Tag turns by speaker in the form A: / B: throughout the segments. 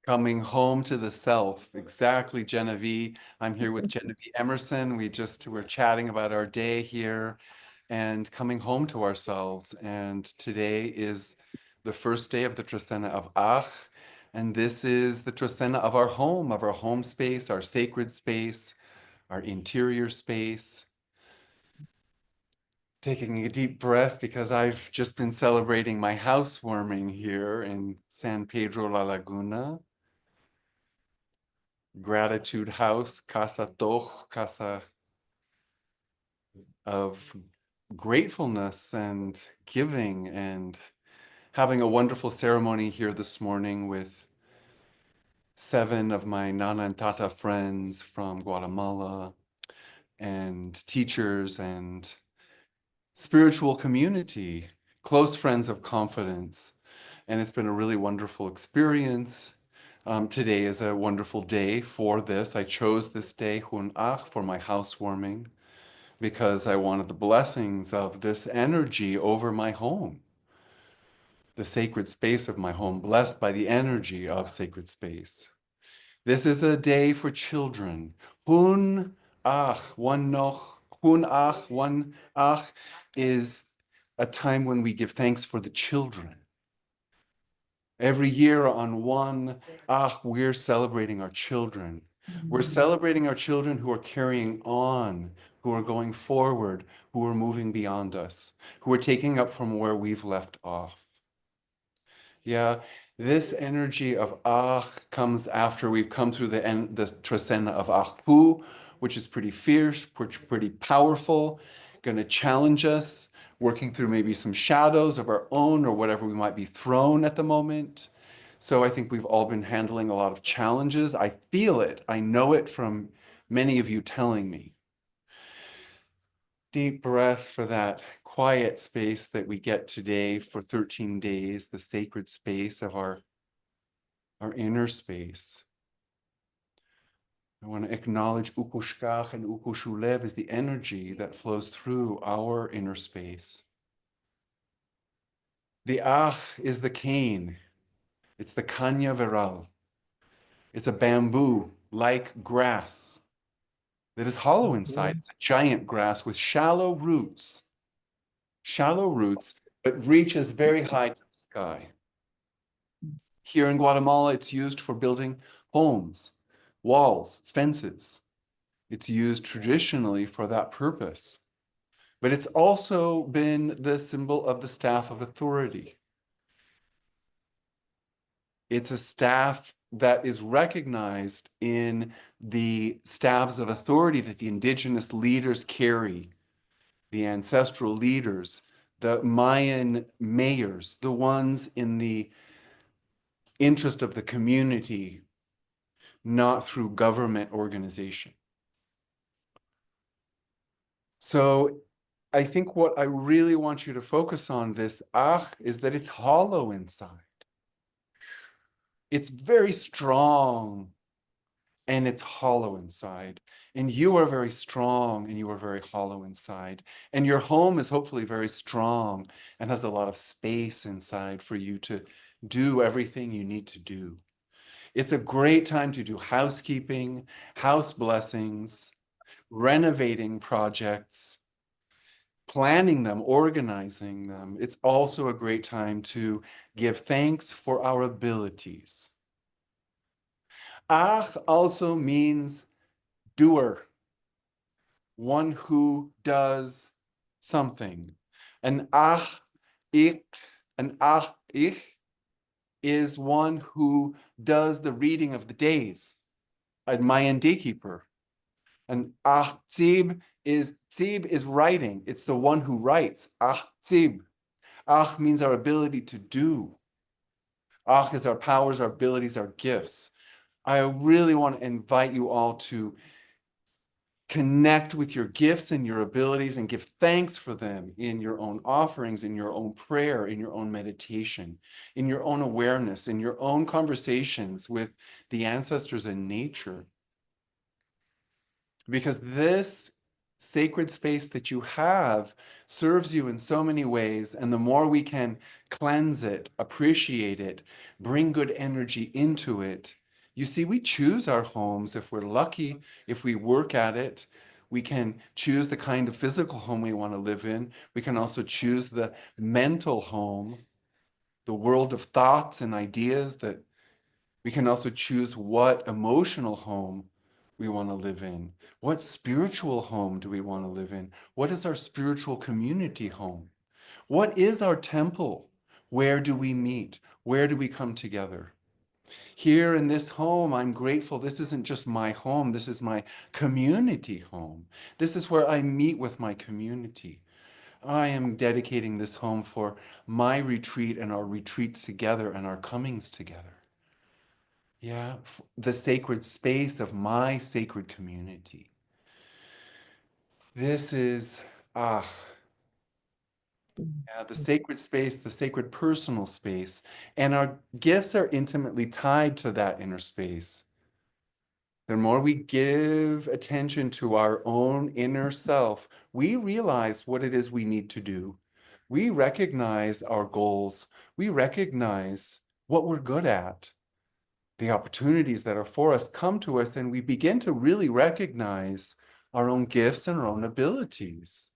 A: Coming home to the self. Exactly, Genevieve. I'm here with Genevieve Emerson. We're chatting about our day here and coming home to ourselves. And today is the first day of the Trecena of Aj. And this is the Trecena of our home space, our sacred space, our interior space. Taking a deep breath because I've just been celebrating my housewarming here in San Pedro La Laguna. Gratitude house, casa toch, casa of gratefulness and giving, and having a wonderful ceremony here this morning with 7 of my Nana and Tata friends from Guatemala and teachers and spiritual community, close friends of confidence. And it's been a really wonderful experience. Today is a wonderful day for this. I chose this day, Hun'ach, for my housewarming because I wanted the blessings of this energy over my home, the sacred space of my home, blessed by the energy of sacred space. This is a day for children. Hun'ach, one noch, Hun'ach, one ach is a time when we give thanks for the children. Every year on 1 we're celebrating our children. We're celebrating our children who are carrying on, who are going forward, who are moving beyond us, who are taking up from where we've left off. Yeah, this energy of Ach comes after we've come through the Trecena of Achpu, which is pretty fierce, pretty powerful, going to challenge us, working through maybe some shadows of our own or whatever we might be thrown at the moment. So I think we've all been handling a lot of challenges. I feel it. I know it from many of you telling me. Deep breath for that quiet space that we get today for 13 days, the sacred space of our inner space. I want to acknowledge Ukushkach and Ukushulev as the energy that flows through our inner space. The Ach is the cane. It's the Kanya Viral. It's a bamboo like grass that is hollow inside. It's a giant grass with shallow roots, but reaches very high to the sky. Here in Guatemala, it's used for building homes, walls, fences. It's used traditionally for that purpose. But it's also been the symbol of the staff of authority. It's a staff that is recognized in the staffs of authority that the indigenous leaders carry, the ancestral leaders, the Mayan mayors, the ones in the interest of the community, not through government organization. So I think what I really want you to focus on this Ach is that it's hollow inside. It's very strong and it's hollow inside. And you are very strong and you are very hollow inside. And your home is hopefully very strong and has a lot of space inside for you to do everything you need to do. It's a great time to do housekeeping, house blessings, renovating projects, planning them, organizing them. It's also a great time to give thanks for our abilities. Ach also means doer, one who does something. An ach ich, an ach ich is one who does the reading of the days, a Mayan daykeeper. An ach tzib is writing. It's the one who writes. Ach tzib. Ach means our ability to do. Ach is our powers, our abilities, our gifts. I really want to invite you all to connect with your gifts and your abilities and give thanks for them in your own offerings, in your own prayer, in your own meditation, in your own awareness, in your own conversations with the ancestors and nature. Because this sacred space that you have serves you in so many ways. And the more we can cleanse it, appreciate it, bring good energy into it. You see, we choose our homes if we're lucky, if we work at it. We can choose the kind of physical home we want to live in. We can also choose the mental home, the world of thoughts and ideas that we can also choose what emotional home we want to live in. What spiritual home do we want to live in? What is our spiritual community home? What is our temple? Where do we meet? Where do we come together? Here in this home, I'm grateful. This isn't just my home, this is my community home. This is where I meet with my community. I am dedicating this home for my retreat and our retreats together and our comings together. Yeah, the sacred space of my sacred community. This is, ah, yeah, the sacred space, the sacred personal space. And our gifts are intimately tied to that inner space. The more we give attention to our own inner self, we realize what it is we need to do. We recognize our goals. We recognize what we're good at. The opportunities that are for us come to us, and we begin to really recognize our own gifts and our own abilities.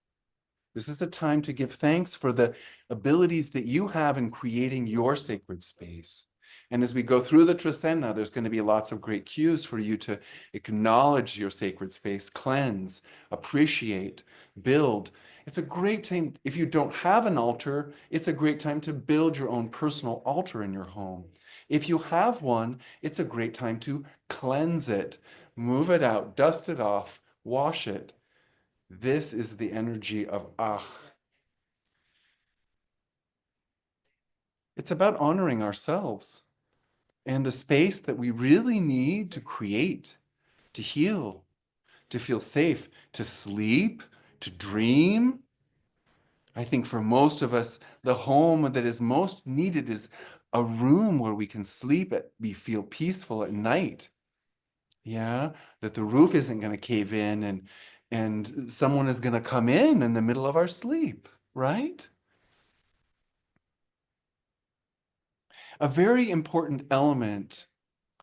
A: This is a time to give thanks for the abilities that you have in creating your sacred space. And as we go through the Trecena, there's going to be lots of great cues for you to acknowledge your sacred space, cleanse, appreciate, build. It's a great time. If you don't have an altar, it's a great time to build your own personal altar in your home. If you have one, it's a great time to cleanse it, move it out, dust it off, wash it. This is the energy of Aj. It's about honoring ourselves and the space that we really need to create, to heal, to feel safe, to sleep, to dream. I think for most of us, the home that is most needed is a room where we can sleep at, we feel peaceful at night. Yeah, that the roof isn't going to cave in and someone is going to come in the middle of our sleep, right? A very important element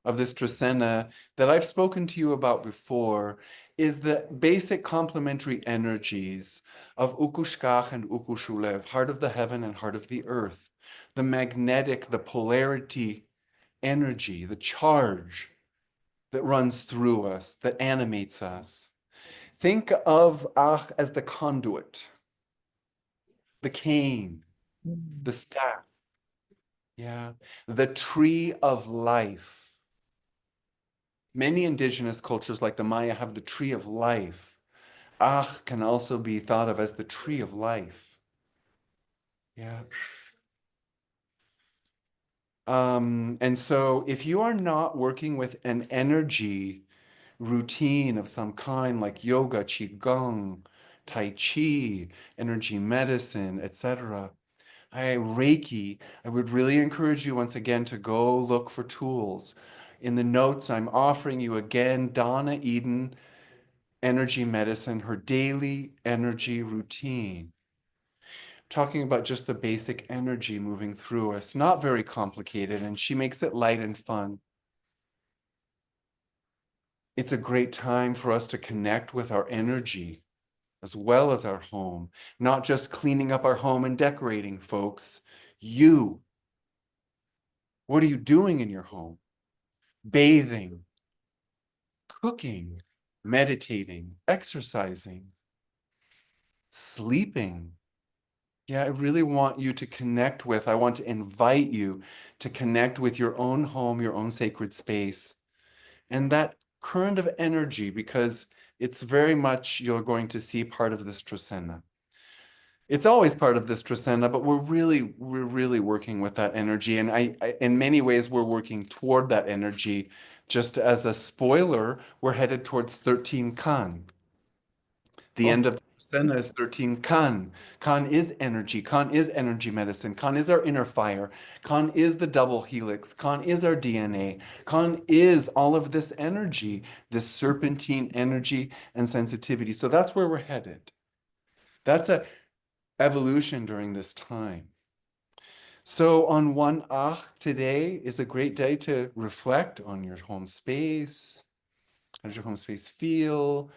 A: of this Trecena that I've spoken to you about before is the basic complementary energies of Ukushkach and Ukushulev, heart of the heaven and heart of the earth. The magnetic, the polarity energy, the charge that runs through us, that animates us. Think of Ach as the conduit, the cane, the staff, yeah, the tree of life. Many indigenous cultures like the Maya have the tree of life. Ach can also be thought of as the tree of life. Yeah. And so if you are not working with an energy routine of some kind like yoga, qigong, tai chi, energy medicine, etc., Reiki, I would really encourage you once again to go look for tools. In the notes, I'm offering you again Donna Eden energy medicine, her daily energy routine. Talking about just the basic energy moving through us, not very complicated, and she makes it light and fun. It's a great time for us to connect with our energy as well as our home, not just cleaning up our home and decorating, folks. You, what are you doing in your home? Bathing, cooking, meditating, exercising, sleeping. Yeah, I really want you to connect with, I want to invite you to connect with your own home, your own sacred space, and that current of energy, because it's very much you're going to see part of this Trecena. It's always part of this Trecena, but we're really working with that energy. And in many ways, we're working toward that energy. Just as a spoiler, we're headed towards 13 Kan. The
B: Oh,
A: end of the Trecena is 13 Kan. Kan is energy. Kan is energy medicine. Kan is our inner fire. Kan is the double helix. Kan is our DNA. Kan is all of this energy, this serpentine energy and sensitivity. So that's where we're headed. That's a evolution during this time. So on 1 Ach today is a great day to reflect on your home space. How does your home space feel?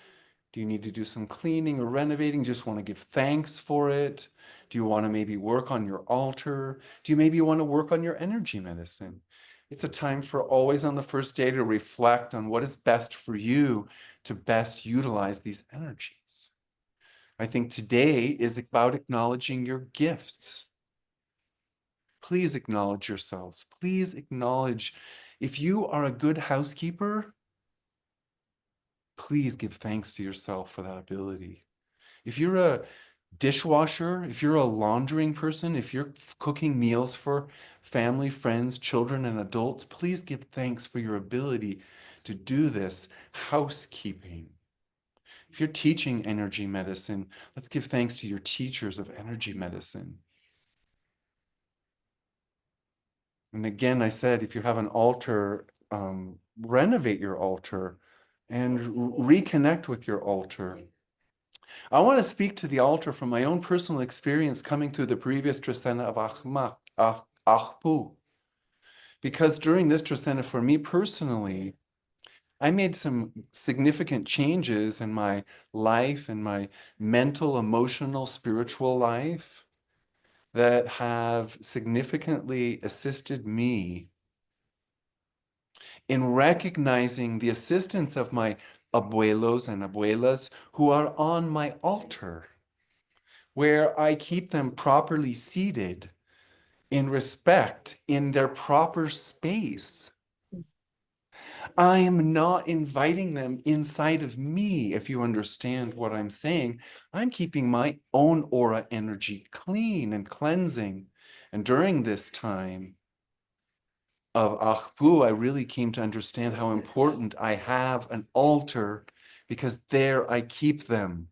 A: Do you need to do some cleaning or renovating? Just want to give thanks for it? Do you want to maybe work on your altar? Do you maybe want to work on your energy medicine? It's a time for always on the first day to reflect on what is best for you to best utilize these energies. I think today is about acknowledging your gifts. Please acknowledge yourselves. Please acknowledge if you are a good housekeeper, please give thanks to yourself for that ability. If you're a dishwasher, if you're a laundering person, if you're cooking meals for family, friends, children, and adults, please give thanks for your ability to do this housekeeping. If you're teaching energy medicine, let's give thanks to your teachers of energy medicine. And again, I said, if you have an altar, renovate your altar and reconnect with your altar. I want to speak to the altar from my own personal experience coming through the previous Trecena of Ajpu. Because during this Trecena, for me personally, I made some significant changes in my life and my mental, emotional, spiritual life that have significantly assisted me in recognizing the assistance of my abuelos and abuelas who are on my altar, where I keep them properly seated in respect in their proper space. I am not inviting them inside of me, if you understand what I'm saying. I'm keeping my own aura energy clean and cleansing. And during this time of Achpu, I really came to understand how important I have an altar because there I keep them.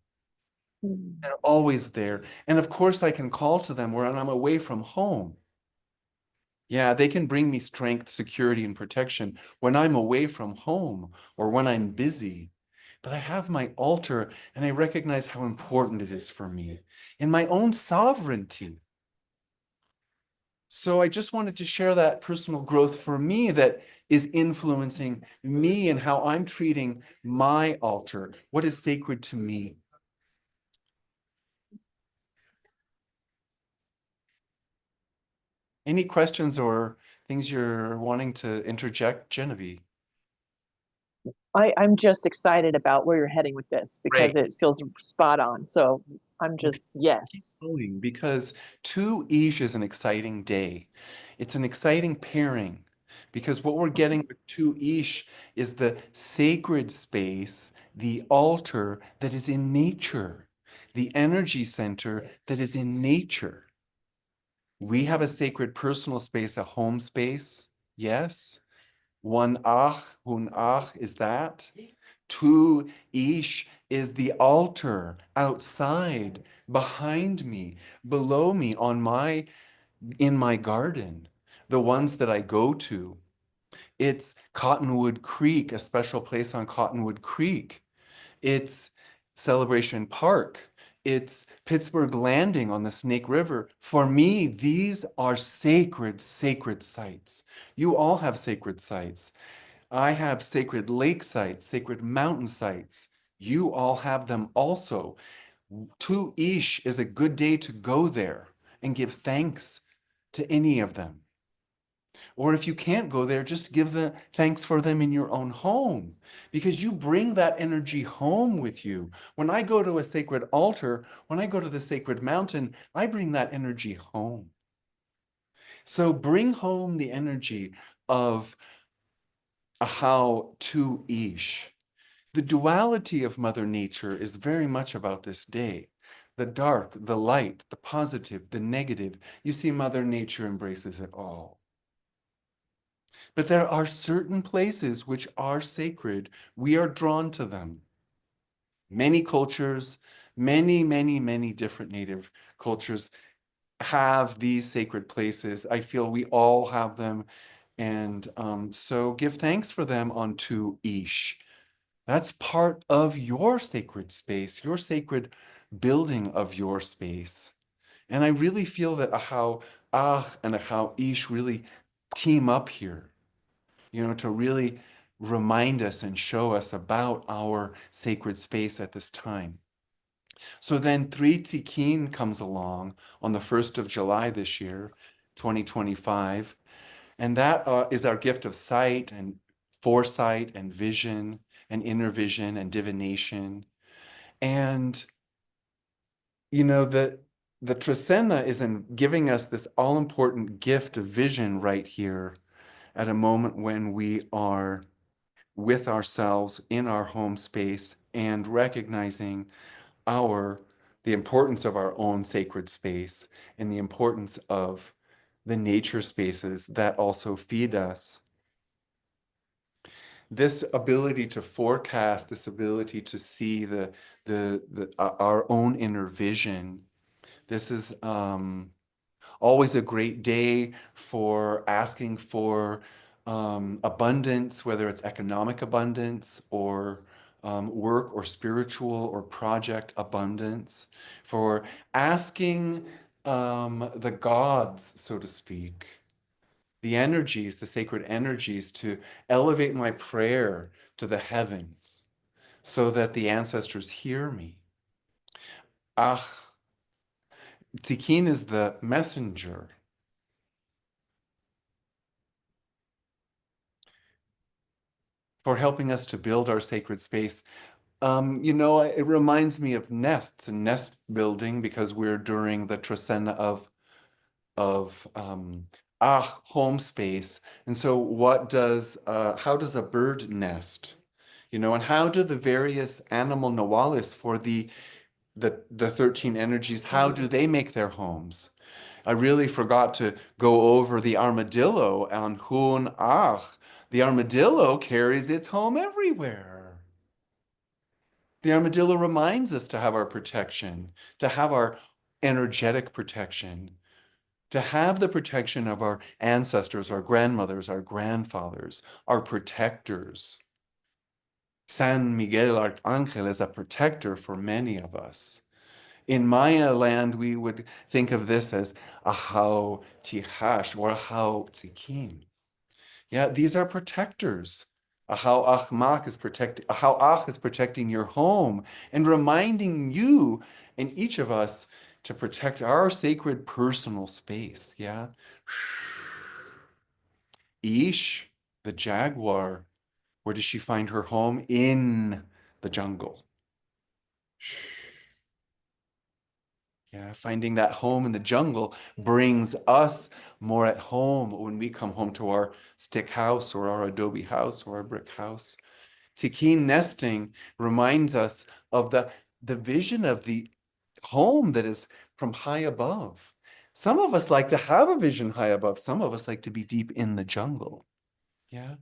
B: mm,
A: They're always there. And of course, I can call to them when I'm away from home. Yeah, they can bring me strength, security, and protection when I'm away from home or when I'm busy. But I have my altar and I recognize how important it is for me in my own sovereignty. So I just wanted to share that personal growth for me that is influencing me and how I'm treating my altar, what is sacred to me. Any questions or things you're wanting to interject, Genevieve?
B: I'm just excited about where you're heading with this because
A: Great.
B: it feels spot on. So I'm
A: Well,
B: just,
A: keep
B: yes.
A: going because 2 Ish is an exciting day. It's an exciting pairing because what we're getting with 2 Ish is the sacred space, the altar that is in nature, the energy center that is in nature. We have a sacred personal space, a home space. Yes. 1 Ach, Hun Ach is that. 2 Ish is the altar outside, behind me, below me, in my garden, the ones that I go to. It's Cottonwood Creek, a special place on Cottonwood Creek. It's Celebration Park. It's Pittsburgh Landing on the Snake River. For me, these are sacred, sacred sites. You all have sacred sites. I have sacred lake sites, sacred mountain sites. You all have them also. 2 Ish is a good day to go there and give thanks to any of them. Or if you can't go there, just give the thanks for them in your own home because you bring that energy home with you. When I go to a sacred altar, when I go to the sacred mountain, I bring that energy home. So bring home the energy of how 2 Ish. The duality of Mother Nature is very much about this day. The dark, the light, the positive, the negative. You see, Mother Nature embraces it all. But there are certain places which are sacred. We are drawn to them. Many cultures, many different native cultures have these sacred places. I feel we all have them. And so give thanks for them unto Ish. That's part of your sacred space, your sacred building of your space. And I really feel that how Ach and how Ish really team up here, to really remind us and show us about our sacred space at this time. So then 3 Tzikin comes along on the 1st of July this year, 2025, and that is our gift of sight and foresight and vision and inner vision and divination. And, the Trecena is in giving us this all-important gift of vision right here at a moment when we are with ourselves in our home space and recognizing our the importance of our own sacred space and the importance of the nature spaces that also feed us. This ability to forecast, this ability to see our own inner vision. This is always a great day for asking for abundance, whether it's economic abundance or work or spiritual or project abundance, for asking the gods, so to speak, the energies, the sacred energies, to elevate my prayer to the heavens so that the ancestors hear me. Ah, Tikin is the messenger for helping us to build our sacred space. It reminds me of nests and nest building because we're during the Trecena of home space. And so how does a bird nest? And how do the various animal nawalis for the 13 energies, how do they make their homes? I really forgot to go over the armadillo on Hun Ach. The armadillo carries its home everywhere. The armadillo reminds us to have our protection, to have our energetic protection, to have the protection of our ancestors, our grandmothers, our grandfathers, our protectors. San Miguel Arcángel is a protector for many of us. In Maya land, we would think of this as Ahau Tihash or Ahau Tzikin. Yeah, these are protectors. Ahau Ach is protecting your home and reminding you and each of us to protect our sacred personal space. Yeah. Ish, the jaguar, where does she find her home? In the jungle. Yeah, finding that home in the jungle brings us more at home when we come home to our stick house or our adobe house or our brick house. Tikin nesting reminds us of the vision of the home that is from high above. Some of us like to have a vision high above. Some of us like to be deep in the jungle. Yeah.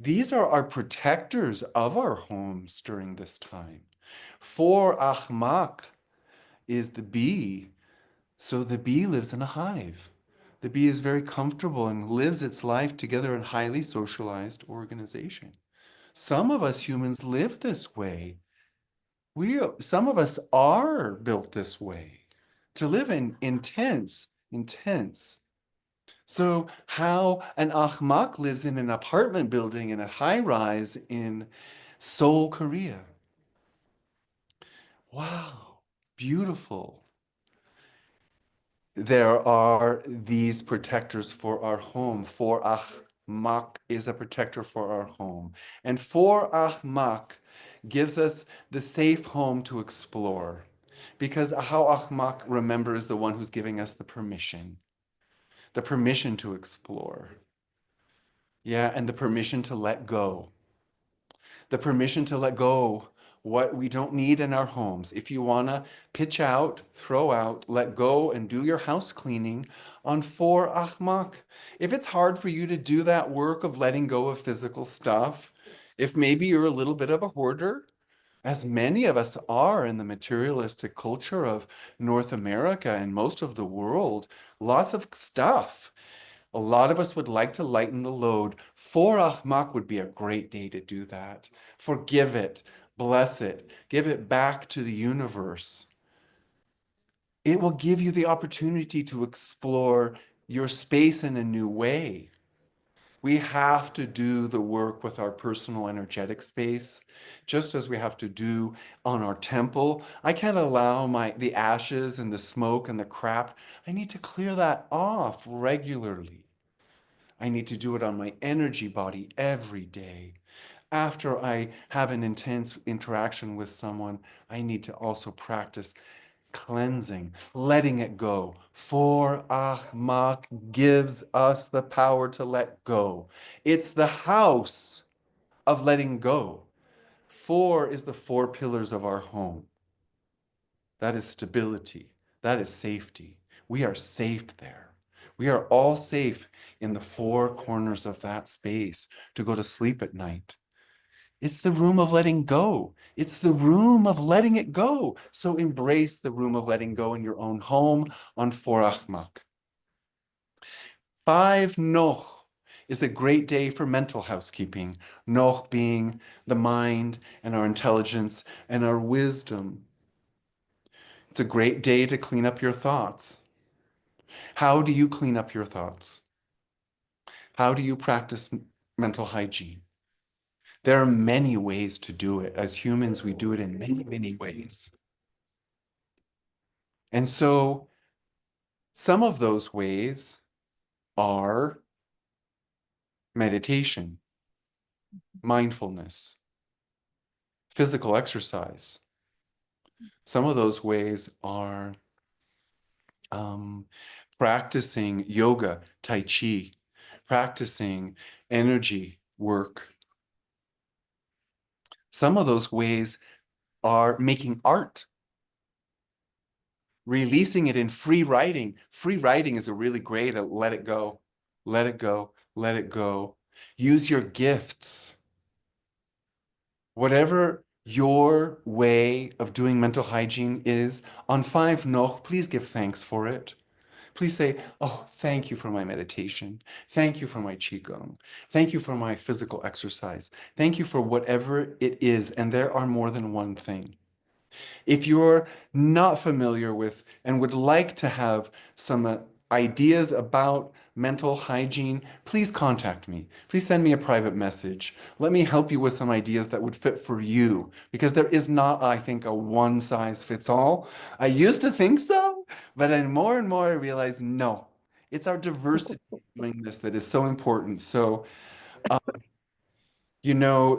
A: These are our protectors of our homes during this time. For Ahmak is the bee. So the bee lives in a hive. The bee is very comfortable and lives its life together in highly socialized organization. Some of us humans live this way. Some of us are built this way to live in intense. So how an Ahmak lives in an apartment building in a high rise in Seoul, Korea. Wow, beautiful. There are these protectors for our home. For Ahmak is a protector for our home. And for Ahmak gives us the safe home to explore. Because how Ahmak remembers the one who's giving us the permission to explore. Yeah, and the permission to let go. The permission to let go what we don't need in our homes. If you want to pitch out, throw out, let go, and do your house cleaning on 4 Ahmak. If it's hard for you to do that work of letting go of physical stuff, if maybe you're a little bit of a hoarder, as many of us are in the materialistic culture of North America and most of the world, lots of stuff. A lot of us would like to lighten the load. For Achmak would be a great day to do that. Forgive it, bless it, give it back to the universe. It will give you the opportunity to explore your space in a new way. We have to do the work with our personal energetic space, just as we have to do on our temple. I can't allow the ashes and the smoke and the crap. I need to clear that off regularly. I need to do it on my energy body every day. After I have an intense interaction with someone, I need to also practice cleansing, letting it go. For Ahmak gives us the power to let go. It's the house of letting go. Four is the four pillars of our home. That is stability. That is safety. We are safe there. We are all safe in the four corners of that space to go to sleep at night. It's the room of letting go. It's the room of letting it go. So embrace the room of letting go in your own home on Forachmak. 5 Noch is a great day for mental housekeeping. Noch being the mind and our intelligence and our wisdom. It's a great day to clean up your thoughts. How do you clean up your thoughts? How do you practice mental hygiene? There are many ways to do it. As humans, we do it in many, many ways. And so some of those ways are meditation, mindfulness, physical exercise. Some of those ways are practicing yoga, tai chi, practicing energy work. Some of those ways are making art, releasing it in free writing. Free writing is a really great let it go, let it go, let it go. Use your gifts. Whatever your way of doing mental hygiene is, on 5 Noch, please give thanks for it. Please say, oh, thank you for my meditation. Thank you for my Qigong. Thank you for my physical exercise. Thank you for whatever it is. And there are more than one thing. If you're not familiar with and would like to have some ideas about mental hygiene, please contact me. Please send me a private message. Let me help you with some ideas that would fit for you, because there is not, I think, a one size fits all. I used to think so, but then more and more I realize no, it's our diversity doing this that is so important. So, uh,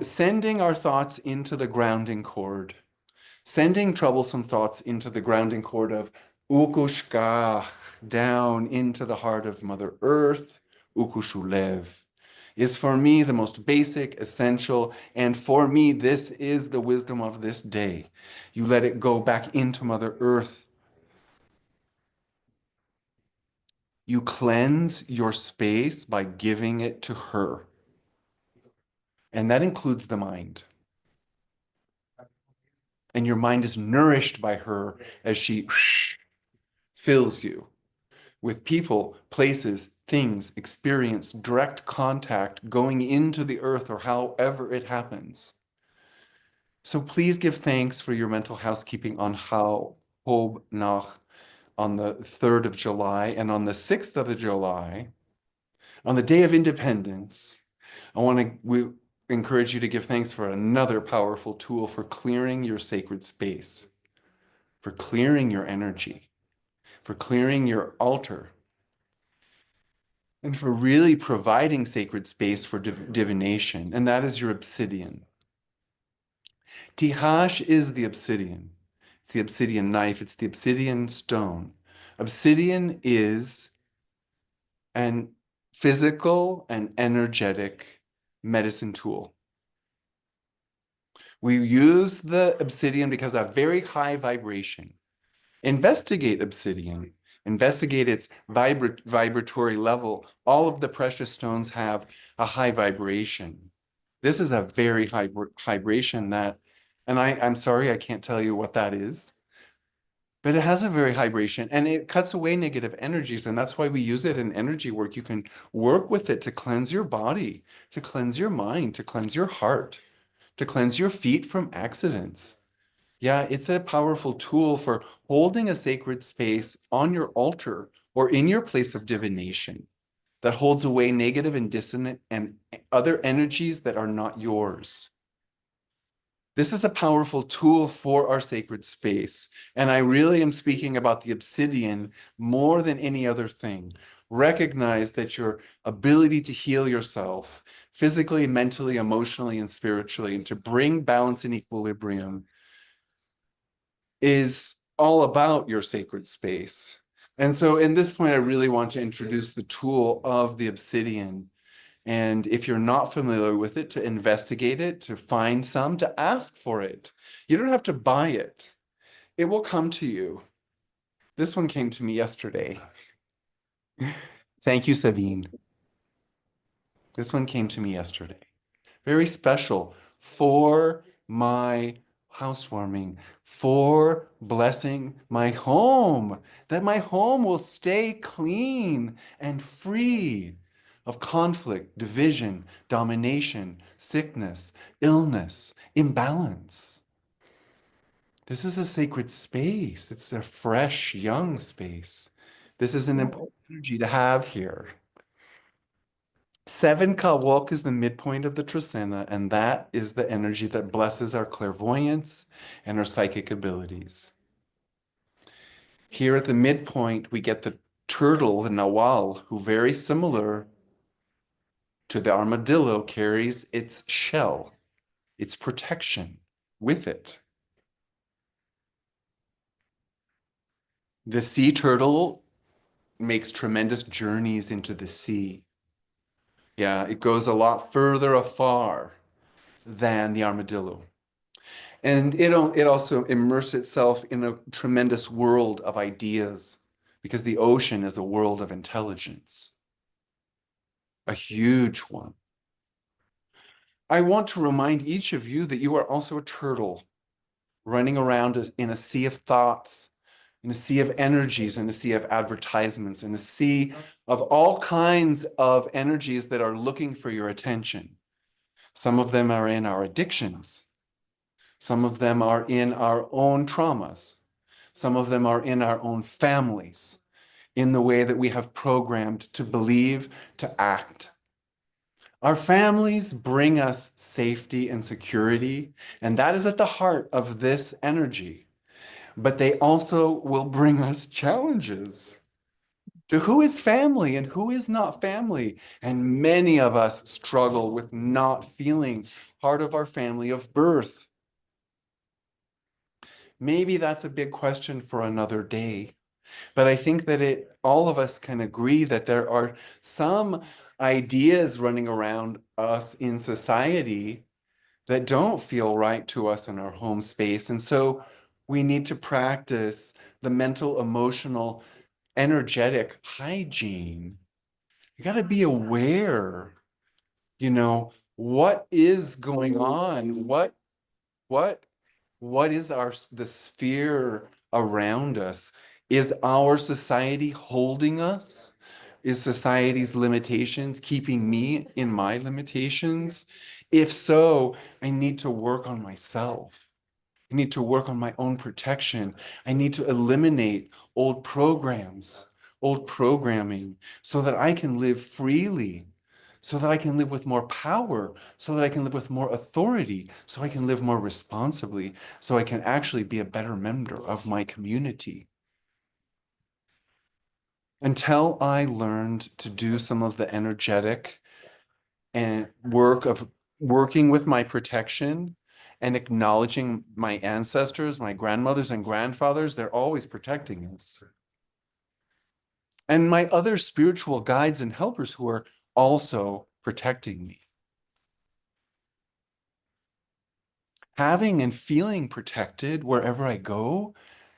A: sending our thoughts into the grounding cord, sending troublesome thoughts into the grounding cord of Ukushkach, down into the heart of Mother Earth, Ukushulev, is for me the most basic, essential, and for me, this is the wisdom of this day. You let it go back into Mother Earth. You cleanse your space by giving it to her. And that includes the mind. And your mind is nourished by her as she fills you with people, places, things, experience, direct contact going into the earth or however it happens. So please give thanks for your mental housekeeping on how Hob Nach on the 3rd of July and on the 6th of July, on the Day of Independence. We encourage you to give thanks for another powerful tool for clearing your sacred space, for clearing your energy, for clearing your altar, and for really providing sacred space for divination, and that is your obsidian. Tihash is the obsidian. It's the obsidian knife, it's the obsidian stone. Obsidian is an physical and energetic medicine tool. We use the obsidian because of very high vibration. Investigate obsidian. Investigate its vibratory level. All of the precious stones have a high vibration. This is a very high vibration that And I'm sorry, I can't tell you what that is, but it has a very high vibration and it cuts away negative energies. And that's why we use it in energy work. You can work with it to cleanse your body, to cleanse your mind, to cleanse your heart, to cleanse your feet from accidents. Yeah, it's a powerful tool for holding a sacred space on your altar or in your place of divination that holds away negative and dissonant and other energies that are not yours. This is a powerful tool for our sacred space. And I really am speaking about the obsidian more than any other thing. Recognize that your ability to heal yourself physically, mentally, emotionally, and spiritually, and to bring balance and equilibrium is all about your sacred space. And so, in this point, I really want to introduce the tool of the obsidian. And if you're not familiar with it, to investigate it, to find some, to ask for it. You don't have to buy it, it will come to you. This one came to me yesterday. Thank you, Sabine. This one came to me yesterday. Very special for my housewarming, for blessing my home, that my home will stay clean and free of conflict, division, domination, sickness, illness, imbalance. This is a sacred space. It's a fresh, young space. This is an
B: Right.
A: important energy to have here. 7K walk is the midpoint of the Trecena, and that is the energy that blesses our clairvoyance and our psychic abilities. Here at the midpoint, we get the turtle, the Nawal, who very similar to the armadillo carries its shell, its protection with it. The sea turtle makes tremendous journeys into the sea. Yeah, it goes a lot further afar than the armadillo. And it also immerses itself in a tremendous world of ideas because the ocean is a world of intelligence, a huge one. I want to remind each of you that you are also a turtle running around in a sea of thoughts, in a sea of energies, in a sea of advertisements, in a sea of all kinds of energies that are looking for your attention. Some of them are in our addictions. Some of them are in our own traumas. Some of them are in our own families, in the way that we have programmed to believe, to act. Our families bring us safety and security, and that is at the heart of this energy. But they also will bring us challenges to who is family and who is not family. And many of us struggle with not feeling part of our family of birth. Maybe that's a big question for another day. But I think that all of us can agree that there are some ideas running around us in society that don't feel right to us in our home space. And so we need to practice the mental, emotional, energetic hygiene. You got to be aware, what is going on? What what is the sphere around us? Is our society holding us? Is society's limitations keeping me in my limitations? If so, I need to work on myself. I need to work on my own protection. I need to eliminate old programs, old programming, so that I can live freely, so that I can live with more power, so that I can live with more authority, so I can live more responsibly, so I can actually be a better member of my community. Until I learned to do some of the energetic and work of working with my protection and acknowledging my ancestors, my grandmothers and grandfathers, they're always protecting us. And my other spiritual guides and helpers who are also protecting me. Having and feeling protected wherever I go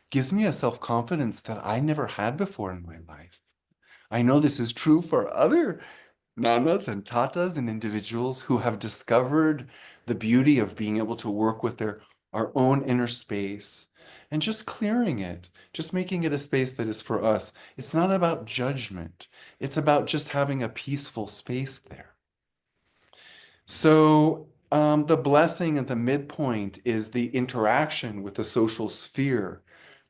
A: gives me a self-confidence that I never had before in my life. I know this is true for other nanas and tatas and individuals who have discovered the beauty of being able to work with their our own inner space, and just clearing it, just making it a space that is for us. It's not about judgment, it's about just having a peaceful space there. So, the blessing at the midpoint is the interaction with the social sphere,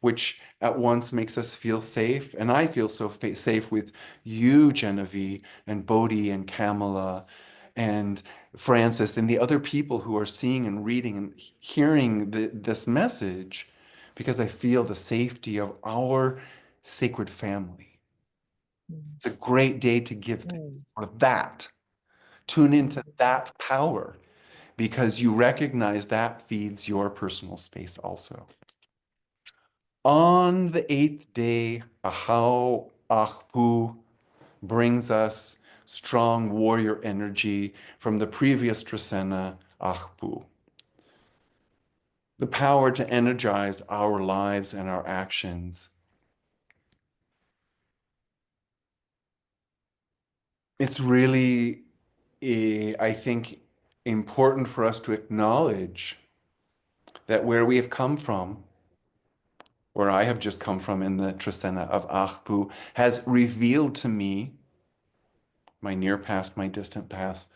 A: which at once makes us feel safe. And I feel so safe with you, Genevieve, and Bodhi, and Kamala, and Francis, and the other people who are seeing and reading and hearing this message, because I feel the safety of our sacred family.
B: Mm,
A: It's a great day to give
B: mm,
A: thanks for that. Tune into
B: mm,
A: that power because you recognize that feeds your personal space also. On the eighth day, Ahau Ahpu brings us strong warrior energy from the previous Trecena Ahpu. The power to energize our lives and our actions. It's really, I think, important for us to acknowledge that where we have come from, where I have just come from in the Trecena of Ahpu, has revealed to me, my near past, my distant past,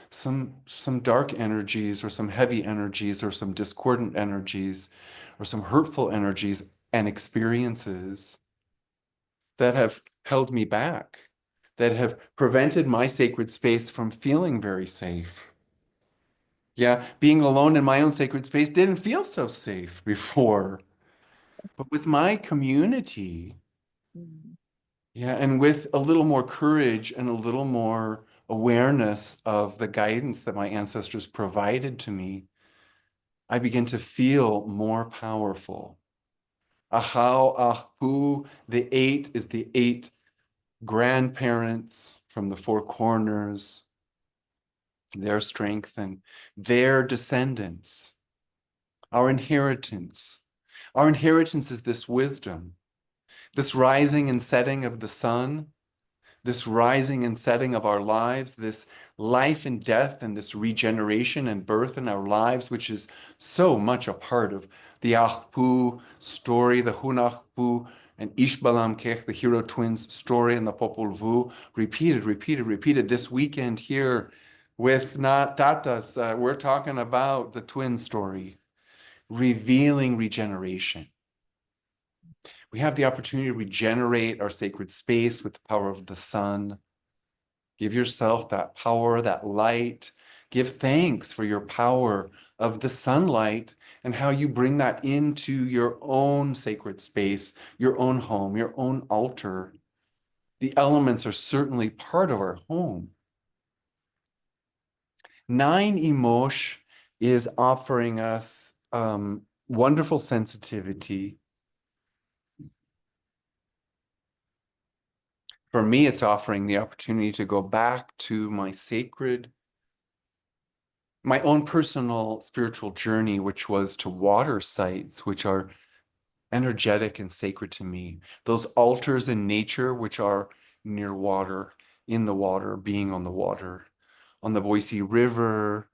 A: some dark energies or some heavy energies or some discordant energies or some hurtful energies and experiences that have held me back, that have prevented my sacred space from feeling very safe. Yeah, being alone in my own sacred space didn't feel so safe before. But with my community,
B: mm.
A: yeah, and with a little more courage and a little more awareness of the guidance that my ancestors provided to me, I begin to feel more powerful. Ahau, Ahu, the eight is the eight grandparents from the four corners, their strength and their descendants, our inheritance. Our inheritance is this wisdom, this rising and setting of the sun, this rising and setting of our lives, this life and death, and this regeneration and birth in our lives, which is so much a part of the Ahpu story, the Hunahpu and Ishbalam Kech, the hero twins story, and the Popol Vuh, repeated, repeated, repeated. This weekend here with not Tatas, we're talking about the twin story, revealing regeneration. We have the opportunity to regenerate our sacred space with the power of the sun. Give yourself that power, that light. Give thanks for your power of the sunlight and how you bring that into your own sacred space, your own home, your own altar. The elements are certainly part of our home. Nine Emosh is offering us wonderful sensitivity. For me, it's offering the opportunity to go back to my sacred, my own personal spiritual journey, which was to water sites, which are energetic and sacred to me. Those altars in nature, which are near water, in the water, being on the water, on the Boise River,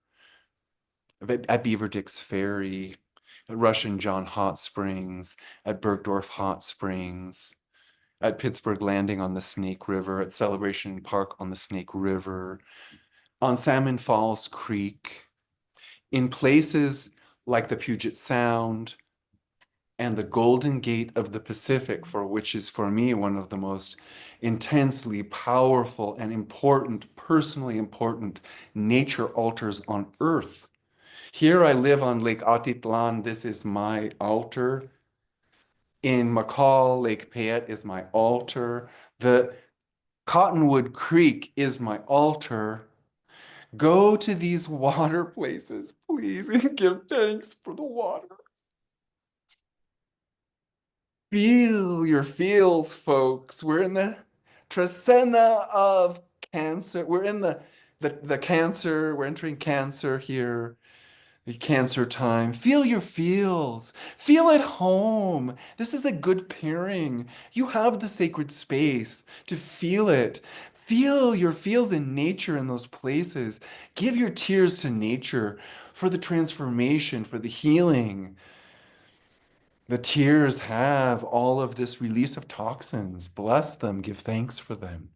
A: at Beaver Dix Ferry, at Russian John Hot Springs, at Bergdorf Hot Springs, at Pittsburgh Landing on the Snake River, at Celebration Park on the Snake River, on Salmon Falls Creek, in places like the Puget Sound and the Golden Gate of the Pacific, for which is for me one of the most intensely powerful and important, personally important nature altars on earth. Here I live on Lake Atitlan. This is my altar. In McCall, Lake Payette is my altar. The Cottonwood Creek is my altar. Go to these water places, please, and give thanks for the water. Feel your feels, folks. We're in the Trecena of Cancer. We're in the Cancer. We're entering Cancer here. The Cancer time. Feel your feels. Feel at home. This is a good pairing. You have the sacred space to feel it. Feel your feels in nature in those places. Give your tears to nature for the transformation, for the healing. The tears have all of this release of toxins. Bless them, give thanks for them.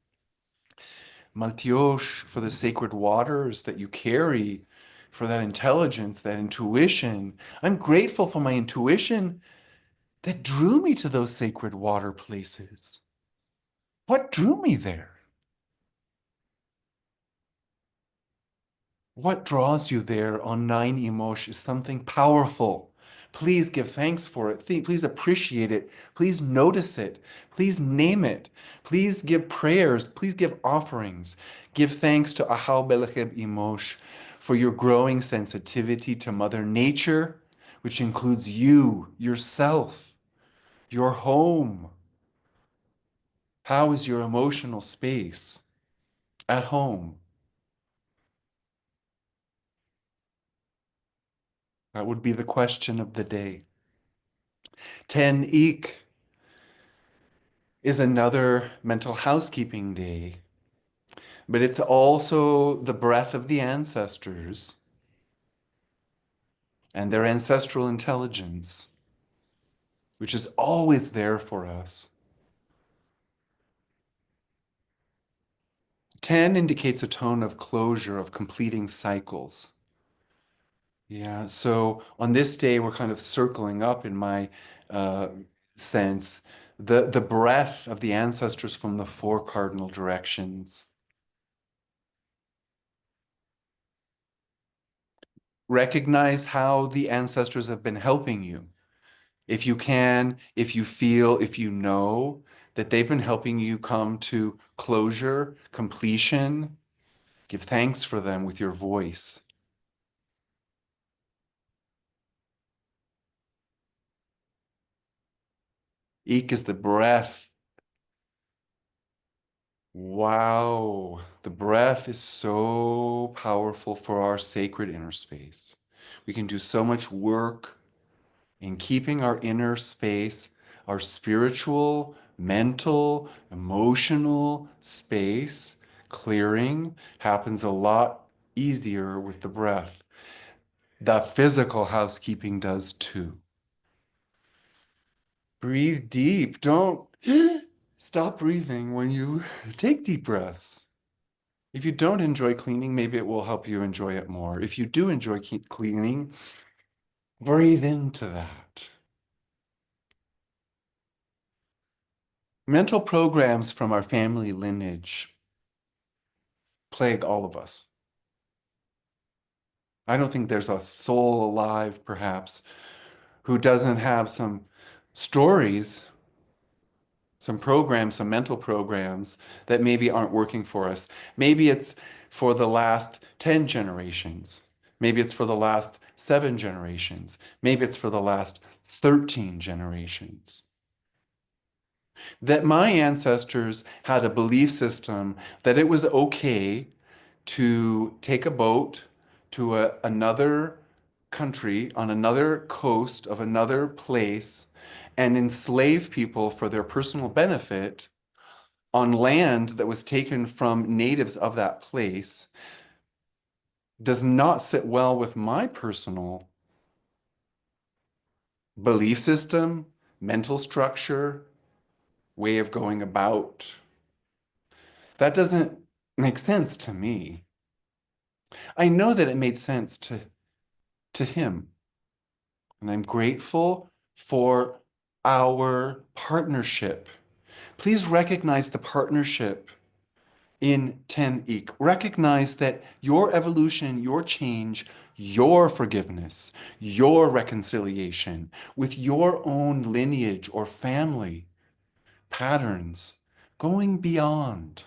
A: Maltiosh, for the sacred waters that you carry, for that intelligence, that intuition. I'm grateful for my intuition that drew me to those sacred water places. What drew me there? What draws you there on 9 Emosh is something powerful. Please give thanks for it. Please appreciate it. Please notice it. Please name it. Please give prayers. Please give offerings. Give thanks to Ahau Belecheb Emosh for your growing sensitivity to Mother Nature, which includes you, yourself, your home. How is your emotional space at home? That would be the question of the day. Ten Ik is another mental housekeeping day, but it's also the breath of the ancestors and their ancestral intelligence, which is always there for us. 10 indicates a tone of closure, of completing cycles. Yeah, so on this day, we're kind of circling up in my uh, sense, the breath of the ancestors from the 4 cardinal directions. Recognize how the ancestors have been helping you. If you can, if you feel, if you know that they've been helping you come to closure, completion, give thanks for them with your voice. Ik is the breath. Wow, the breath is so powerful for our sacred inner space. We can do so much work in keeping our inner space, our spiritual, mental, emotional space clearing happens a lot easier with the breath. The physical housekeeping does too. Breathe deep. Don't stop breathing when you take deep breaths. If you don't enjoy cleaning, maybe it will help you enjoy it more. If you do enjoy cleaning, breathe into that. Mental programs from our family lineage plague all of us. I don't think there's a soul alive, perhaps, who doesn't have some stories, some programs, some mental programs that maybe aren't working for us. Maybe it's for the last 10 generations. Maybe it's for the last 7 generations. Maybe it's for the last 13 generations. That my ancestors had a belief system that it was okay to take a boat to another country on another coast of another place and enslave people for their personal benefit on land that was taken from natives of that place does not sit well with my personal belief system, mental structure, way of going about. That doesn't make sense to me. I know that it made sense to him. And I'm grateful for our partnership. Please recognize the partnership in 10 Ik. Recognize that your evolution, your change, your forgiveness, your reconciliation with your own lineage or family patterns, going beyond,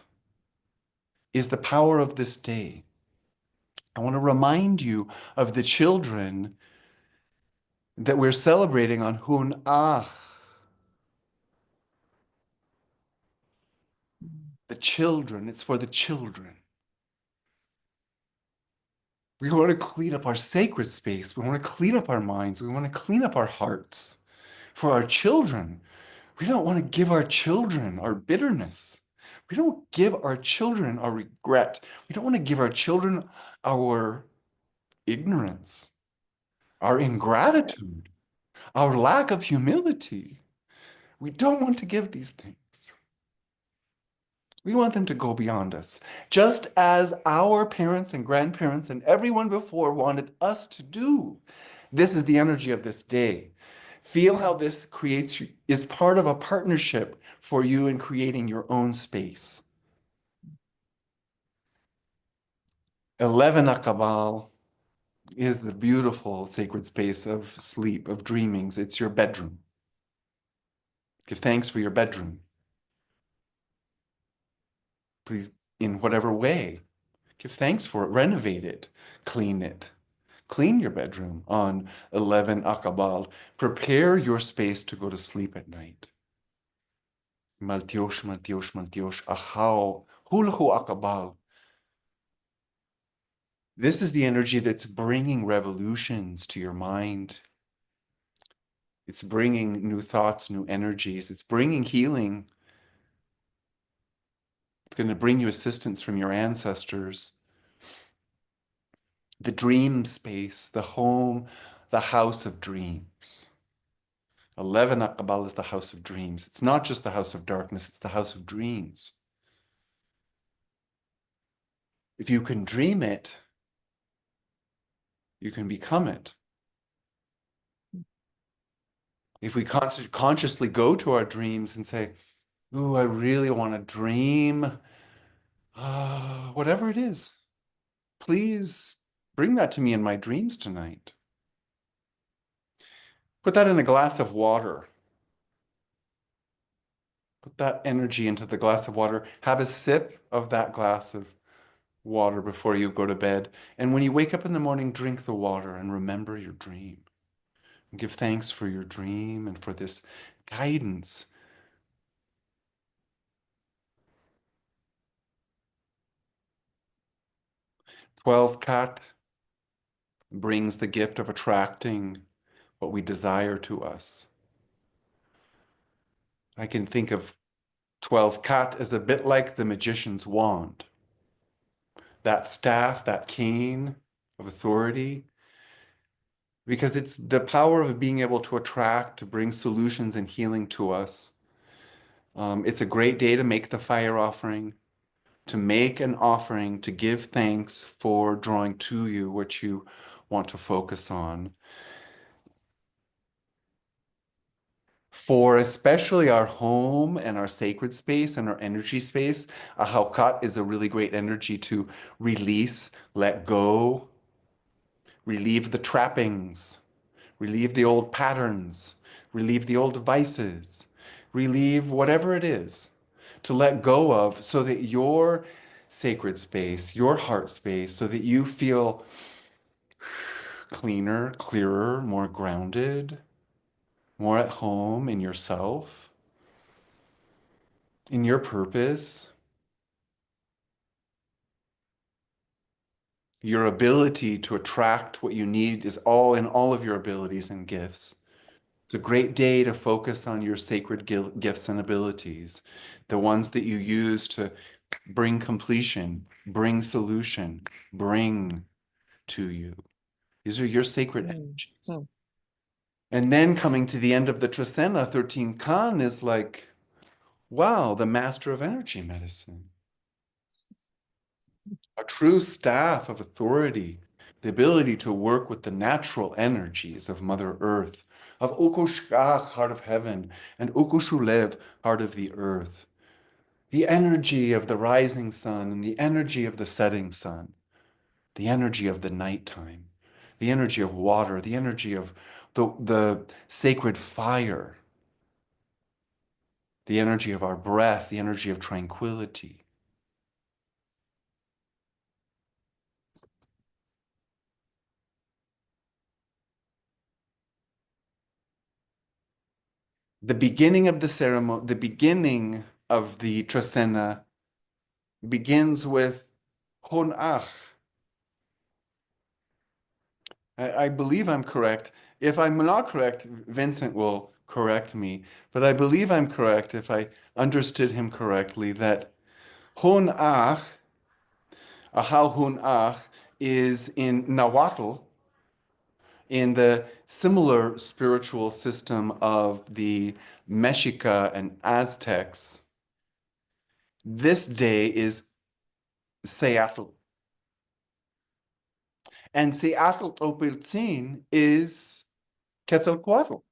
A: is the power of this day. I want to remind you of the children that we're celebrating on Hun Ach, the children. It's for the children. We want to clean up our sacred space. We want to clean up our minds. We want to clean up our hearts for our children. We don't want to give our children our bitterness. We don't give our children our regret. We don't want to give our children our ignorance, our
B: Right.
A: ingratitude, our lack of humility. We don't want to give these things. We want them to go beyond us, just as our parents and grandparents and everyone before wanted us to do. This is the energy of this day. Feel how this creates is part of a partnership for you in creating your own space. 11 Akabal is the beautiful sacred space of sleep, of dreamings. It's your bedroom. Give thanks for your bedroom. Please, in whatever way, give thanks for it. Renovate it. Clean it. Clean your bedroom on 11 Akabal. Prepare your space to go to sleep at night. Maltiosh, maltiosh, maltiosh, achao, hulahu Akabal. This is the energy that's bringing revolutions to your mind. It's bringing new thoughts, new energies. It's bringing healing. It's going to bring you assistance from your ancestors. The dream space, the home, the house of dreams. 11 Aqbal is the house of dreams. It's not just the house of darkness, it's the house of dreams. If you can dream it, you can become it. If we consciously go to our dreams and say, ooh, I really want to dream, whatever it is, please bring that to me in my dreams tonight. Put that in a glass of water. Put that energy into the glass of water. Have a sip of that glass of water before you go to bed. And when you wake up in the morning, drink the water and remember your dream. And give thanks for your dream and for this guidance. 12 Kat brings the gift of attracting what we desire to us. I can think of 12 Kat as a bit like the magician's wand. That staff, that cane of authority, because it's the power of being able to attract, to bring solutions and healing to us. It's a great day to make the fire offering, to make an offering, to give thanks for drawing to you what you want to focus on. For especially our home and our sacred space and our energy space, a Haukat is a really great energy to release, let go, relieve the trappings, relieve the old patterns, relieve the old devices, relieve whatever it is to let go of so that your sacred space, your heart space, so that you feel cleaner, clearer, more grounded, more at home in yourself, in your purpose, your ability to attract what you need is all in all of your abilities and gifts. It's a great day to focus on your sacred gifts and abilities, the ones that you use to bring completion, bring solution, bring to you. These are your sacred
B: Mm,
A: energies.
B: mm,
A: And then coming to the end of the Trecena, 13 Khan is like, wow, the master of energy medicine, a true staff of authority, the ability to work with the natural energies of Mother Earth, of Ukushkach, heart of heaven, and Ukushulev, heart of the earth. The energy of the rising sun and the energy of the setting sun, the energy of the nighttime, the energy of water, the energy of the sacred fire, the energy of our breath, the energy of tranquility. The beginning of the ceremony, the beginning of the Trecena begins with Honach. I believe I'm correct. If I'm not correct, Vincent will correct me. But I believe I'm correct if I understood him correctly that Hun Aj, Ahau Hun Aj, is in Nahuatl, in the similar spiritual system of the Mexica and Aztecs. This day is Seattle. And Seattle Topiltzin is Quetzalcoatl.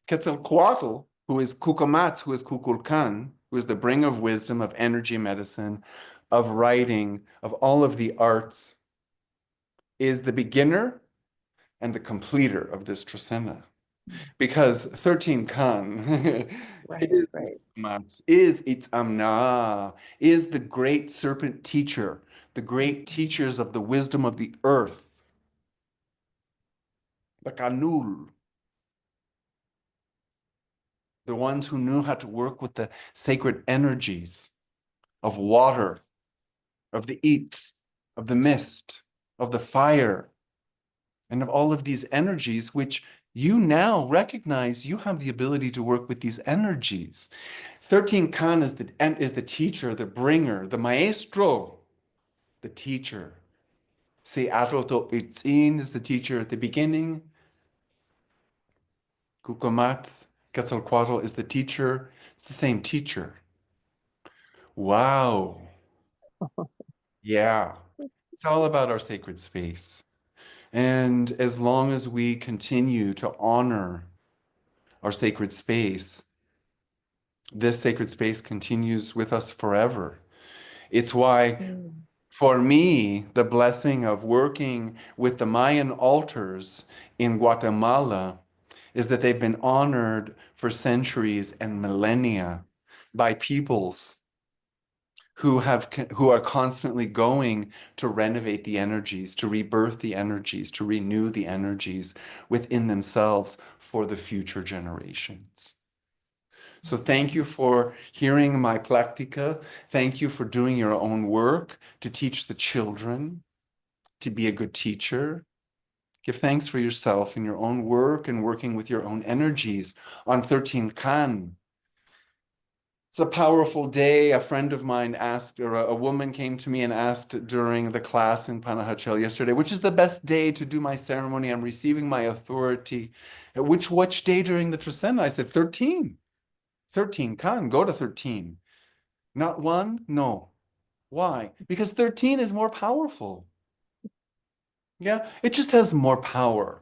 A: Quetzalcoatl, who is Cucamatz, who is Kukulkan, who is the bringer of wisdom, of energy medicine, of writing, of all of the arts, is the beginner and the completer of this Trecena. Because 13 Khan
B: Right,
A: is
B: right.
A: Mats, is Itzamna, is the great serpent teacher, the great
B: Mhm.
A: teachers of the wisdom of the earth, the Kanul, the ones who knew how to work with the sacred energies of water, of the eats, of the mist, of the fire, and of all of these energies, which you now recognize you have the ability to work with these energies. 13 Khan is the teacher, the bringer, the maestro, the teacher. Seattle Topitzin is the teacher at the beginning. Kukumatz, Quetzalcoatl is the teacher. It's the same teacher. Wow. Yeah. It's all about our sacred space. And as long as we continue to honor our sacred space, this sacred space continues with us forever. It's why,
B: Mm,
A: for me, the blessing of working with the Mayan altars in Guatemala is that they've been honored for centuries and millennia by peoples who are constantly going to renovate the energies, to rebirth the energies, to renew the energies within themselves for the future generations. So thank you for hearing my practica. Thank you for doing your own work to teach the children, to be a good teacher. Give thanks for yourself in your own work and working with your own energies on 13 Kan. It's a powerful day. A friend of mine asked, or a woman came to me and asked during the class in Panahachel yesterday, which is the best day to do my ceremony? I'm receiving my authority. Which day during the Trecena? I said 13. 13, Khan, go to 13. Not one? No. Why? Because 13 is more powerful. Yeah, it just has more power.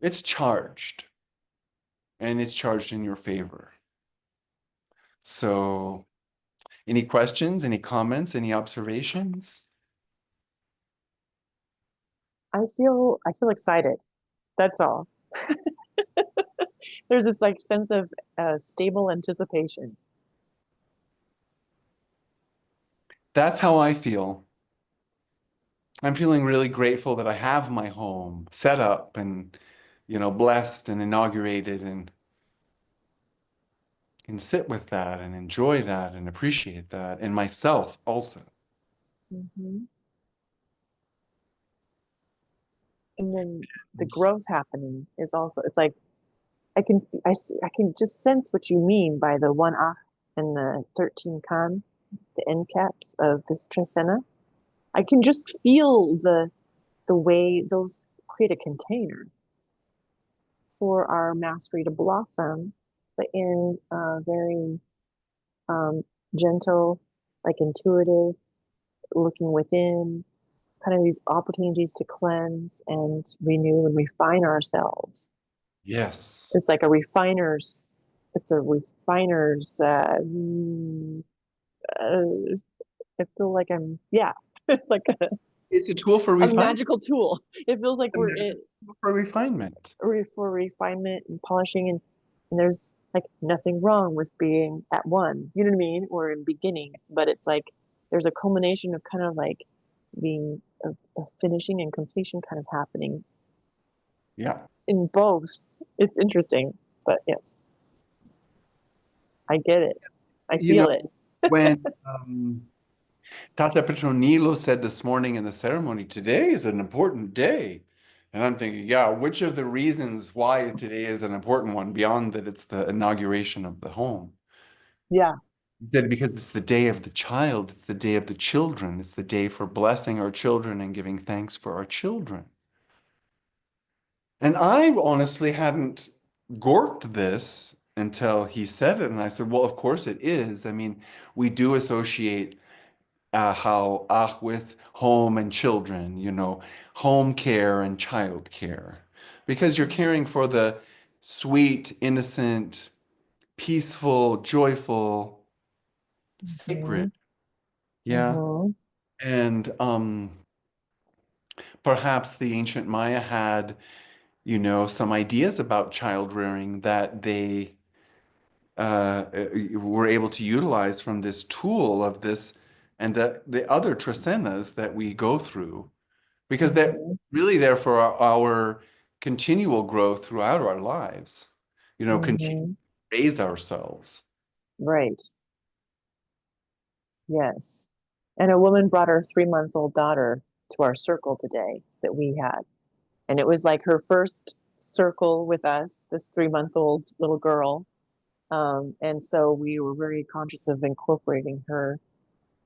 A: It's charged, and it's charged in your favor. So, any questions, any comments, any observations?
B: I feel excited. That's all. There's this like sense of stable anticipation.
A: That's how I feel. I'm feeling really grateful that I have my home set up and, blessed and inaugurated and can sit with that and enjoy that and appreciate that and myself also.
B: Hmm. And then the growth happening is also, it's like I can just sense what you mean by the one off and the 13 con, the end caps of this Trecena. I can just feel the way those create a container for our mastery to blossom, but in a very um, gentle, like intuitive, looking within, kind of these opportunities to cleanse and renew and refine ourselves.
A: Yes.
B: It's like it's a refiner's, uh, I feel like yeah, it's like
A: It's a tool for
B: a
A: refinement,
B: magical tool. It feels like
A: a
B: we're
A: magic
B: in
A: tool for refinement.
B: for refinement and polishing, and there's like nothing wrong with being at one, you know what I mean, or in beginning, but it's like there's a culmination of kind of like being of finishing and completion kind of happening
A: Yeah.
B: in both. It's interesting, but yes, I get it. I
A: You know,
B: feel it.
A: when Tata Petronilo said this morning in the ceremony, today is an important day. And I'm thinking, yeah, which of the reasons why today is an important one, beyond that it's the inauguration of the home?
B: Yeah.
A: That because it's the day of the child, it's the day of the children, it's the day for blessing our children and giving thanks for our children. And I honestly hadn't gorked this until he said it. And I said, well, of course it is. I mean, we do associate how ach with home and children, home care and child care, because you're caring for the sweet, innocent, peaceful, joyful,
B: Mm-hmm.
A: sacred. Yeah.
B: Mm-hmm.
A: And perhaps the ancient Maya had, some ideas about child rearing that they were able to utilize from this tool of this and the other Tresenas that we go through, because they're
B: Mm-hmm.
A: really there for our continual growth throughout our lives, continue
B: Mm-hmm.
A: to raise ourselves.
B: Right. Yes. And a woman brought her 3-month-old daughter to our circle today that we had. And it was like her first circle with us, this 3-month-old little girl. And so we were very conscious of incorporating her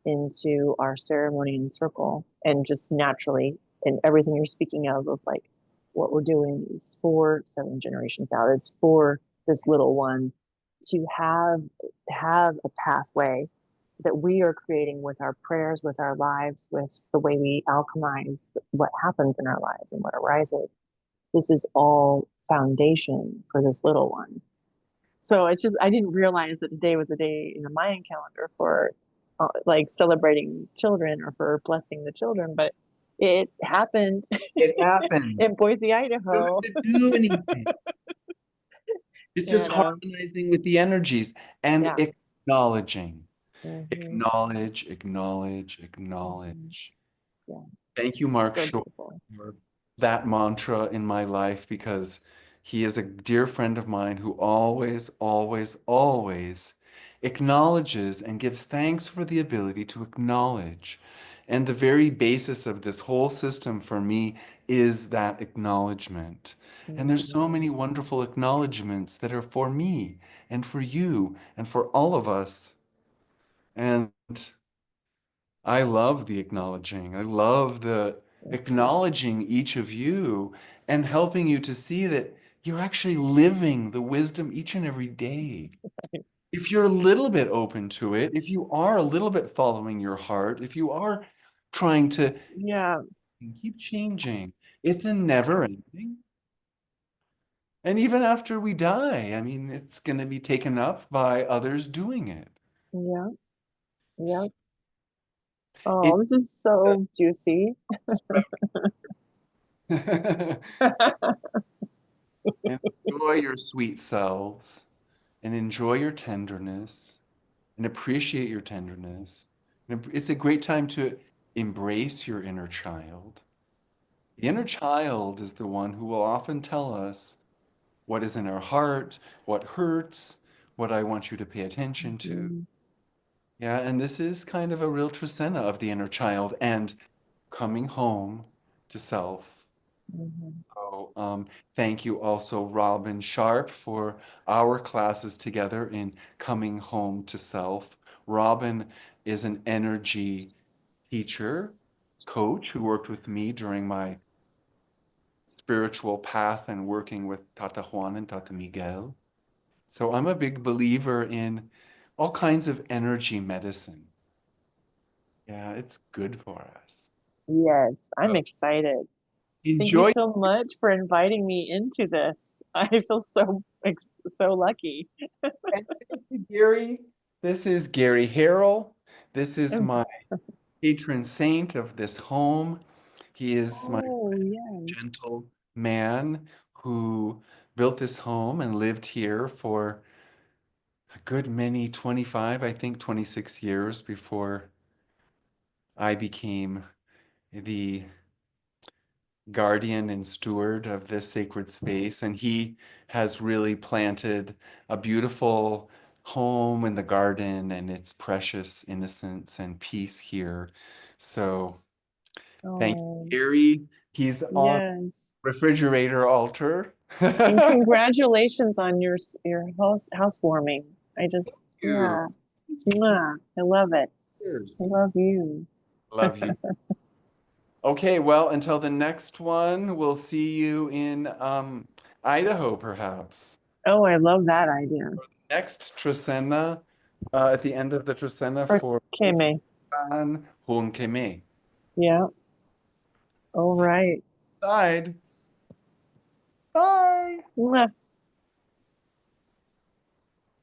B: into our ceremony and circle, and just naturally, and everything you're speaking of like what we're doing is for 7 generations out. It's for this little one to have a pathway that we are creating with our prayers, with our lives, with the way we alchemize what happens in our lives and what arises. This is all foundation for this little one. So it's just, I didn't realize that today was the day in the Mayan calendar for like celebrating children or for blessing the children, but it happened
A: It happened.
B: in Boise,
A: You don't
B: Idaho.
A: have to do anything. It's just
B: And
A: harmonizing with the energies and
B: yeah.
A: acknowledging.
B: Hmm.
A: Acknowledge, acknowledge,
B: Hmm.
A: acknowledge.
B: Yeah.
A: Thank you, Mark
B: So
A: Shore,
B: beautiful.
A: for that mantra in my life because he is a dear friend of mine who always, always, always acknowledges and gives thanks for the ability to acknowledge. And the very basis of this whole system for me is that acknowledgement. And there's
B: Hmm.
A: so many wonderful acknowledgements that are for me and for you and for all of us. And I love the acknowledging. I love the acknowledging each of you and helping you to see that you're actually living the wisdom each and every day. If you're a little bit open to it, if you are a little bit following your heart, if you are trying to
B: Yeah.
A: keep changing, it's a never ending. And even after we die, I mean, it's going to be taken up by others doing it.
B: Yeah. Yeah.
A: So
B: Oh,
A: it
B: this is so juicy.
A: enjoy your sweet selves and enjoy your tenderness and appreciate your tenderness. And it's a great time to embrace your inner child. The inner child is the one who will often tell us what is in our heart, what hurts, what I want you to pay attention to.
B: Mhm.
A: Yeah, and this is kind of a real Trecena of the inner child and coming home to self.
B: Mhm.
A: So, thank you also, Robin Sharp, for our classes together in Coming Home to Self. Robin is an energy teacher, coach who worked with me during my spiritual path and working with Tata Juan and Tata Miguel. So I'm a big believer in all kinds of energy medicine. Yeah, it's good for us.
B: Yes, I'm
A: So
B: excited. Thank you
A: enjoy.
B: so much for inviting me into this. I feel so lucky.
A: And thank you, Gary. This is Gary Harrell. This is
B: And-
A: my patron saint of this home. He is my
B: Oh, yes.
A: gentle man who built this home and lived here for a good many 25, I think 26 years before I became the guardian and steward of this sacred space. And he has really planted a beautiful home in the garden and its precious innocence and peace here. So thank
B: Oh,
A: you, Gary. He's on
B: yes.
A: refrigerator altar.
B: And congratulations on your housewarming. I just
A: you.
B: Yeah. Mwah. I love it. I
A: Cheers.
B: love you.
A: Love you. Okay, well, until the next one, we'll see you in Idaho, perhaps.
B: Oh, I love that idea.
A: Next Trecena, at the end of the Trecena for
B: Okay, May.
A: An Hunkeme.
B: Yeah. All
A: See
B: right.
A: you inside. Bye.
B: Mwah.